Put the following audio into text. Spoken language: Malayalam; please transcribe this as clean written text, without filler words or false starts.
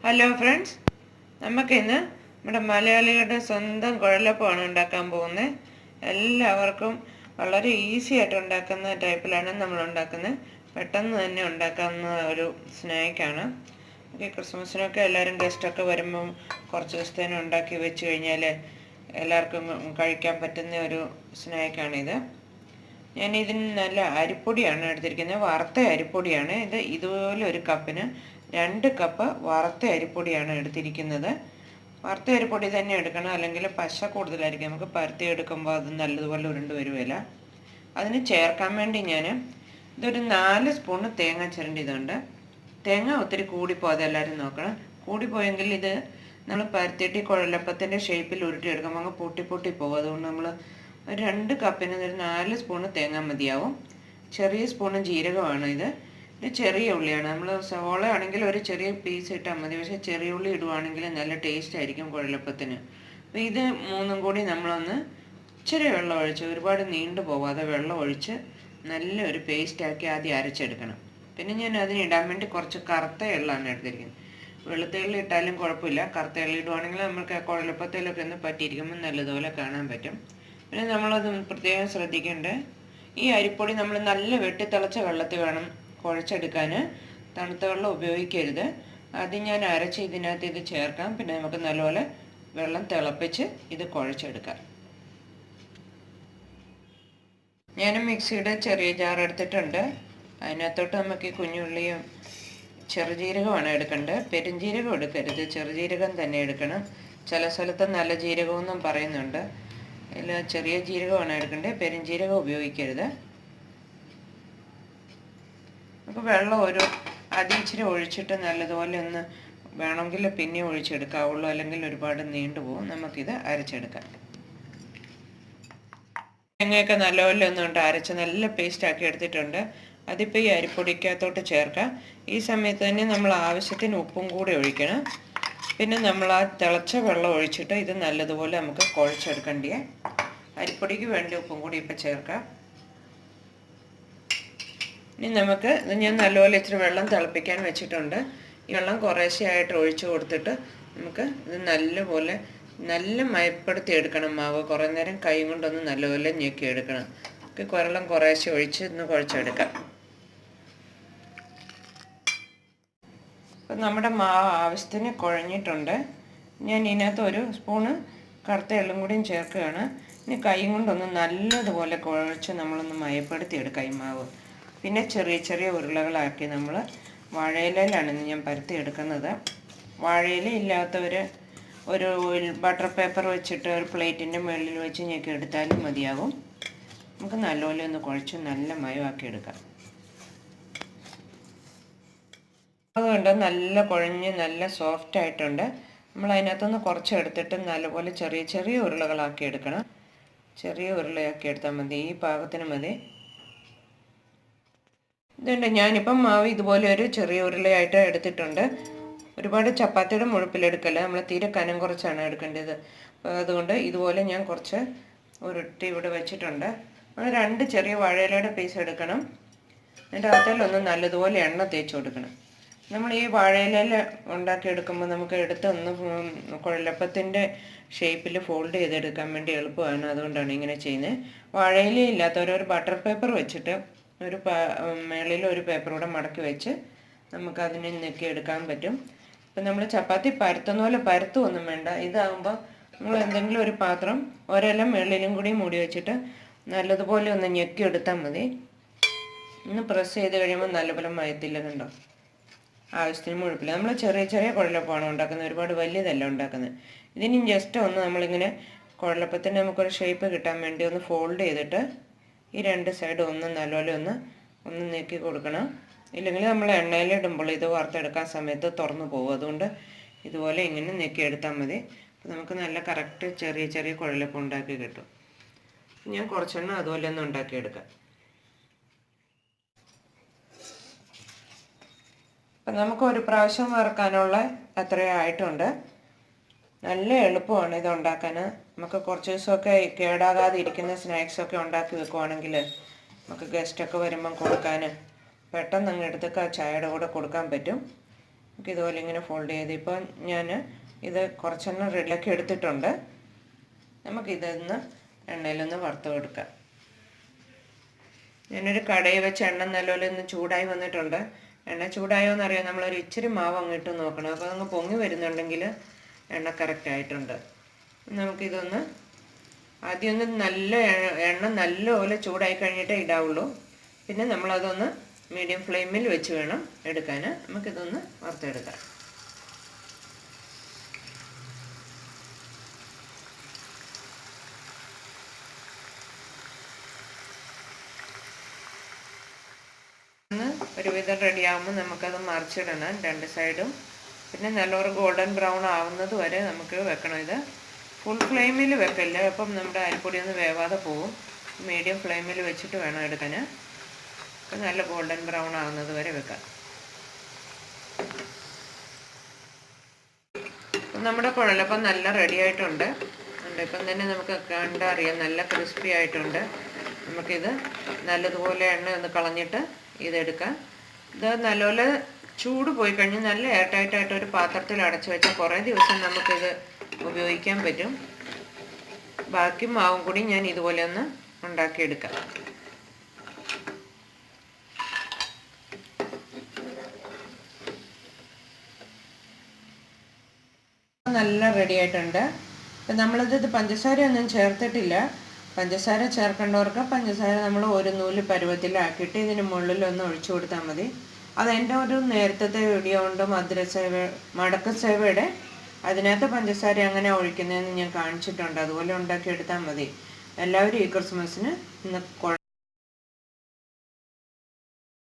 ഹലോ ഫ്രണ്ട്സ്, നമുക്കിന്ന് നമ്മുടെ മലയാളികളുടെ സ്വന്തം കുഴലപ്പമാണ് ഉണ്ടാക്കാൻ പോകുന്നത്. എല്ലാവർക്കും വളരെ ഈസി ആയിട്ട് ഉണ്ടാക്കുന്ന ടൈപ്പിലാണ് നമ്മൾ ഉണ്ടാക്കുന്നത്. പെട്ടെന്ന് തന്നെ ഉണ്ടാക്കാവുന്ന ഒരു സ്നാക്കാണ്. ക്രിസ്മസിനൊക്കെ എല്ലാവരും ഗസ്റ്റൊക്കെ വരുമ്പം കുറച്ച് ദിവസത്തേനും ഉണ്ടാക്കി വെച്ച് കഴിഞ്ഞാൽ എല്ലാവർക്കും കഴിക്കാൻ പറ്റുന്ന ഒരു സ്നാക്കാണിത്. ഞാനിതിന് നല്ല അരിപ്പൊടിയാണ് എടുത്തിരിക്കുന്നത്, വറുത്ത അരിപ്പൊടിയാണ്. ഇതുപോലെ ഒരു കപ്പിന് 2 കപ്പ് വറുത്ത അരിപ്പൊടിയാണ് എടുത്തിരിക്കുന്നത്. വറുത്ത അരിപ്പൊടി തന്നെ എടുക്കണം, അല്ലെങ്കിൽ പശ കൂടുതലായിരിക്കും. നമുക്ക് പരത്തി എടുക്കുമ്പോൾ അത് നല്ലതുപോലെ ഉരുണ്ട് വരുകയില്ല. അതിന് ചേർക്കാൻ വേണ്ടി ഇതൊരു 4 സ്പൂണ് തേങ്ങ ചിരണ്ടിയതുണ്ട്. തേങ്ങ ഒത്തിരി കൂടിപ്പോകാതെ എല്ലാവരും നോക്കണം. കൂടിപ്പോയെങ്കിൽ ഇത് നമ്മൾ പരത്തിയിട്ട് കുഴലപ്പത്തിൻ്റെ ഷേപ്പിൽ ഉരുട്ടിയെടുക്കുമ്പോൾ അങ്ങ് പൊട്ടി പോകും. അതുകൊണ്ട് നമ്മൾ 2 കപ്പിന് ഒരു 4 സ്പൂണ് തേങ്ങ മതിയാവും. ചെറിയ സ്പൂണ് ജീരകമാണ് ഇത് ചെറിയ ഉള്ളിയാണ്. നമ്മൾ സവോള ആണെങ്കിൽ ഒരു ചെറിയ പീസ് ഇട്ടാൽ മതി, പക്ഷേ ചെറിയ ഉള്ളി ഇടുവാണെങ്കിൽ നല്ല ടേസ്റ്റ് ആയിരിക്കും കുഴലപ്പത്തിന്. അപ്പോൾ ഇത് മൂന്നും കൂടി നമ്മളൊന്ന് ഇച്ചിരി വെള്ളം ഒഴിച്ച്, ഒരുപാട് നീണ്ടു പോവാതെ വെള്ളം ഒഴിച്ച് നല്ലൊരു പേസ്റ്റാക്കി ആദ്യം അരച്ചെടുക്കണം. പിന്നെ ഞാൻ അതിനിടാൻ വേണ്ടി കുറച്ച് കറുത്ത എള്ളാണ് എടുത്തിരിക്കുന്നത്. വെളുത്ത എള്ളി ഇട്ടാലും കുഴപ്പമില്ല, കറുത്ത എള്ളി ഇടുവാണെങ്കിൽ നമുക്ക് കുഴലപ്പത്തിലൊക്കെ ഒന്ന് പറ്റിയിരിക്കുമ്പോൾ നല്ലതുപോലെ കാണാൻ പറ്റും. പിന്നെ നമ്മളത് പ്രത്യേകം ശ്രദ്ധിക്കേണ്ടത്, ഈ അരിപ്പൊടി നമ്മൾ നല്ല വെട്ടിത്തിളച്ച വെള്ളത്തിൽ വേണം കുഴച്ചെടുക്കാൻ. തണുത്ത വെള്ളം ഉപയോഗിക്കരുത്. ആദ്യം ഞാൻ അരച്ച് ഇതിനകത്ത് ഇത് ചേർക്കാം, പിന്നെ നമുക്ക് നല്ലപോലെ വെള്ളം തിളപ്പിച്ച് ഇത് കുഴച്ചെടുക്കാം. ഞാൻ മിക്സിയുടെ ചെറിയ ജാർ എടുത്തിട്ടുണ്ട്. അതിനകത്തോട്ട് നമുക്ക് ഈ കുഞ്ഞുള്ളിയും ചെറുജീരകമാണ് എടുക്കേണ്ടത്. പെരുംജീരകം എടുക്കരുത്, ചെറുജീരകം തന്നെ എടുക്കണം. ചില സ്ഥലത്ത് നല്ല ജീരകമെന്നും പറയുന്നുണ്ട്. അതിൽ ചെറിയ ജീരകമാണ് എടുക്കേണ്ടത്, പെരുംജീരകം ഉപയോഗിക്കരുത്. നമുക്ക് വെള്ളം ആദ്യം ഇച്ചിരി ഒഴിച്ചിട്ട് നല്ലതുപോലെ ഒന്ന് വേണമെങ്കിൽ പിന്നെ ഒഴിച്ചെടുക്കാവുള്ളൂ, അല്ലെങ്കിൽ ഒരുപാട് നീണ്ടുപോകും. നമുക്കിത് അരച്ചെടുക്കാം. തേങ്ങയൊക്കെ നല്ലപോലെ ഒന്നുകൊണ്ട് അരച്ച് നല്ല പേസ്റ്റാക്കി എടുത്തിട്ടുണ്ട്. അതിപ്പോൾ ഈ അരിപ്പൊടിക്കകത്തോട്ട് ചേർക്കാം. ഈ സമയത്ത് തന്നെ നമ്മൾ ആവശ്യത്തിന് ഉപ്പും കൂടി ഒഴിക്കണം. പിന്നെ നമ്മൾ ആ തിളച്ച വെള്ളം ഒഴിച്ചിട്ട് ഇത് നല്ലതുപോലെ നമുക്ക് കുഴച്ചെടുക്കേണ്ടിയേ. അരിപ്പൊടിക്ക് വേണ്ടി ഉപ്പും കൂടി ഇപ്പം ചേർക്കാം. ഇനി നമുക്ക് ഞാൻ നല്ലപോലെ ഇച്ചിരി വെള്ളം തിളപ്പിക്കാൻ വെച്ചിട്ടുണ്ട്. ഈ വെള്ളം കുറേശ്ശെയായിട്ട് ഒഴിച്ച് കൊടുത്തിട്ട് നമുക്ക് ഇത് നല്ലപോലെ നല്ല മയപ്പെടുത്തി എടുക്കണം. മാവ് കുറേ നേരം കൈ കൊണ്ടൊന്ന് നല്ലപോലെ ഞെക്കി എടുക്കണം. വെള്ളം കുറേശ്ശെ ഒഴിച്ച് ഒന്ന് കുഴച്ചെടുക്കാം. അപ്പം നമ്മുടെ മാവ് ആവശ്യത്തിന് കുഴഞ്ഞിട്ടുണ്ട്. ഞാൻ ഇതിനകത്ത് 1 സ്പൂണ് കറുത്ത എള്ളും കൂടിയും ചേർക്കുകയാണ്. ഇനി കൈ കൊണ്ടൊന്ന് നല്ലതുപോലെ കുഴച്ച് നമ്മളൊന്ന് മയപ്പെടുത്തി എടുക്കാം ഈ മാവ്. പിന്നെ ചെറിയ ചെറിയ ഉരുളകളാക്കി നമ്മൾ വാഴയിലയിലാണ് ഞാൻ പരത്തി എടുക്കുന്നത്. വാഴയില ഇല്ലാത്തവർ ഒരു ബട്ടർ പേപ്പർ വെച്ചിട്ട് ഒരു പ്ലേറ്റിൻ്റെ മുകളിൽ വെച്ച് ഞെക്കി എടുത്താലും മതിയാകും. നമുക്ക് നല്ലപോലെ ഒന്ന് കുഴച്ച് നല്ല മയമാക്കി എടുക്കാം. അതുകൊണ്ട് നല്ല കുഴഞ്ഞ് നല്ല സോഫ്റ്റ് ആയിട്ടുണ്ട്. നമ്മൾ അതിനകത്തുനിന്ന് കുറച്ച് എടുത്തിട്ട് നല്ലപോലെ ചെറിയ ചെറിയ ഉരുളകളാക്കി എടുക്കണം. ചെറിയ ഉരുളയാക്കി എടുത്താൽ മതി, ഈ പാകത്തിന് മതി. ഇതുണ്ട്, ഞാനിപ്പം മാവ് ഇതുപോലെ ഒരു ചെറിയ ഉരുളയായിട്ട് എടുത്തിട്ടുണ്ട്. ഒരുപാട് ചപ്പാത്തിയുടെ മുഴുപ്പിലെടുക്കല്ല, നമ്മൾ തീരെ കനം കുറച്ചാണ് എടുക്കേണ്ടത്. അപ്പോൾ അതുകൊണ്ട് ഇതുപോലെ ഞാൻ കുറച്ച് ഉരുട്ടി ഇവിടെ വെച്ചിട്ടുണ്ട്. നമ്മൾ 2 ചെറിയ വാഴയിലയുടെ പീസ് എടുക്കണം. എന്നിട്ട് അതിലൊന്ന് നല്ലതുപോലെ എണ്ണ തേച്ച് കൊടുക്കണം. നമ്മൾ ഈ വാഴയില ഉണ്ടാക്കിയെടുക്കുമ്പോൾ നമുക്ക് എടുത്തൊന്ന് കുഴലപ്പത്തിൻ്റെ ഷേപ്പിൽ ഫോൾഡ് ചെയ്തെടുക്കാൻ വേണ്ടി എളുപ്പമാണ്. അതുകൊണ്ടാണ് ഇങ്ങനെ ചെയ്യുന്നത്. വാഴയില ഇല്ലാത്തവരൊരു ബട്ടർ പേപ്പർ വെച്ചിട്ട് മേളിൽ ഒരു പേപ്പർ കൂടെ മടക്കി വെച്ച് നമുക്കതിനെ ഞെക്കി എടുക്കാൻ പറ്റും. ഇപ്പം നമ്മൾ ചപ്പാത്തി പരത്തുന്ന പോലെ പരത്തുമൊന്നും വേണ്ട. ഇതാകുമ്പോൾ നമ്മൾ എന്തെങ്കിലും ഒരു പാത്രം ഒരെല്ലാം മേളിലും കൂടി മൂടി വെച്ചിട്ട് നല്ലതുപോലെ ഒന്ന് ഞെക്കി എടുത്താൽ മതി. ഒന്ന് പ്രസ് ചെയ്ത് കഴിയുമ്പോൾ നല്ലപോലെ മയത്തില്ല, കണ്ടോ? ആവശ്യത്തിന് മുഴുപ്പില്ല. നമ്മൾ ചെറിയ ചെറിയ കുഴലപ്പമാണ് ഉണ്ടാക്കുന്നത്, ഒരുപാട് വലിയതല്ല ഉണ്ടാക്കുന്നത്. ഇതിനും ജസ്റ്റ് ഒന്ന് നമ്മളിങ്ങനെ കുഴലപ്പത്തിന് നമുക്കൊരു ഷേപ്പ് കിട്ടാൻ വേണ്ടി ഒന്ന് ഫോൾഡ് ചെയ്തിട്ട് ഈ 2 സൈഡും ഒന്ന് നല്ലപോലെ ഒന്ന് നീക്കി കൊടുക്കണം. ഇല്ലെങ്കിൽ നമ്മൾ എണ്ണയിലിടുമ്പോൾ ഇത് വറുത്തെടുക്കാൻ സമയത്ത് തുറന്നു പോകും. അതുകൊണ്ട് ഇതുപോലെ ഇങ്ങനെ നീക്കിയെടുത്താൽ മതി. അപ്പോൾ നമുക്ക് നല്ല കറക്റ്റ് ചെറിയ ചെറിയ കുഴലപ്പം ഉണ്ടാക്കി കിട്ടും. ഞാൻ കുറച്ചെണ്ണം അതുപോലെ ഒന്ന് ഉണ്ടാക്കിയെടുക്കാം. അപ്പം നമുക്ക് ഒരു പ്രാവശ്യം വറുക്കാനുള്ള അത്രയും ആയിട്ടുണ്ട്. നല്ല എളുപ്പമാണ് ഇത് ഉണ്ടാക്കാൻ. നമുക്ക് കുറച്ച് ദിവസമൊക്കെ കേടാകാതെ ഇരിക്കുന്ന സ്നാക്സൊക്കെ ഉണ്ടാക്കി വെക്കുവാണെങ്കിൽ നമുക്ക് ഗസ്റ്റൊക്കെ വരുമ്പം കൊടുക്കാൻ പെട്ടെന്ന് അങ്ങ് എടുത്തൊക്കെ ചായയുടെ കൂടെ കൊടുക്കാൻ പറ്റും. നമുക്ക് ഇതുപോലെ ഇങ്ങനെ ഫോൾഡ് ചെയ്ത് ഇപ്പോൾ ഞാൻ ഇത് കുറച്ചെണ്ണം റെഡിയാക്കി എടുത്തിട്ടുണ്ട്. നമുക്കിതൊന്ന് എണ്ണയിലൊന്ന് വറുത്ത് കൊടുക്കാം. ഞാനൊരു കടയിൽ വെച്ച് എണ്ണ നല്ലപോലെ ഒന്ന് ചൂടായി വന്നിട്ടുണ്ട്. എണ്ണ ചൂടായോ എന്നറിയാം. നമ്മളൊരു ഇച്ചിരി മാവ് അങ്ങിട്ട് നോക്കണം. അപ്പോൾ അങ്ങ് പൊങ്ങി വരുന്നുണ്ടെങ്കിൽ എണ്ണ കറക്റ്റായിട്ടുണ്ട്. നമുക്കിതൊന്ന് ആദ്യം ഒന്ന് എണ്ണ നല്ലപോലെ ചൂടായി കഴിഞ്ഞിട്ടേ ഇടാവുള്ളൂ. പിന്നെ നമ്മളതൊന്ന് മീഡിയം ഫ്ലെയിമിൽ വെച്ച് വേണം എടുക്കാൻ. നമുക്കിതൊന്ന് വറുത്തെടുക്കാം. ഒരുവിധം റെഡിയാകുമ്പോൾ നമുക്കത് മറിച്ചിടണം 2 സൈഡും. പിന്നെ നല്ലൊരു ഗോൾഡൻ ബ്രൗൺ ആവുന്നത് വരെ നമുക്ക് വെക്കണം. ഇത് ഫുൾ ഫ്ലെയിമിൽ വെക്കില്ല, അപ്പം നമ്മുടെ അരിപ്പൊടി ഒന്ന് വേവാതെ പോകും. മീഡിയം ഫ്ലെയിമിൽ വെച്ചിട്ട് വേണം എടുക്കാൻ. അപ്പം നല്ല ഗോൾഡൻ ബ്രൗൺ ആവുന്നത് വരെ വെക്കാം. അപ്പം നമ്മുടെ കുഴലപ്പം നല്ല റെഡി ആയിട്ടുണ്ട്. ഇപ്പം തന്നെ നമുക്ക് കണ്ടറിയാം നല്ല ക്രിസ്പി ആയിട്ടുണ്ട്. നമുക്കിത് നല്ലതുപോലെ എണ്ണ ഒന്ന് കളഞ്ഞിട്ട് ഇതെടുക്കാം. ഇത് നല്ലപോലെ ചൂട് പോയി കഴിഞ്ഞ് നല്ല എയർ ടൈറ്റായിട്ട് ഒരു പാത്രത്തിൽ അടച്ചു വെച്ചാൽ കുറേ ദിവസം നമുക്കിത് ഉപയോഗിക്കാൻ പറ്റും. ബാക്കി മാവും കൂടി ഞാൻ ഇതുപോലെ ഒന്ന് ഉണ്ടാക്കിയെടുക്കാം. നല്ല റെഡി ആയിട്ടുണ്ട്. ഇപ്പം നമ്മളിത് പഞ്ചസാരയൊന്നും ചേർത്തിട്ടില്ല. പഞ്ചസാര ചേർക്കേണ്ടവർക്ക് പഞ്ചസാര നമ്മൾ ഒരു നൂല് പരുവത്തിലാക്കിയിട്ട് ഇതിന് മുകളിലൊന്ന് ഒഴിച്ചു കൊടുത്താൽ മതി. അതെൻ്റെ ഒരു നേരത്തെ വീഡിയോ ഉണ്ട്, മടക്ക സേവയുടെ. അതിനകത്ത് പഞ്ചസാര അങ്ങനെ ഒഴിക്കുന്നതെന്ന് ഞാൻ കാണിച്ചിട്ടുണ്ട്. അതുപോലെ ഉണ്ടാക്കിയെടുത്താൽ മതി. എല്ലാവരും ഈ ക്രിസ്മസിന് ഇന്ന്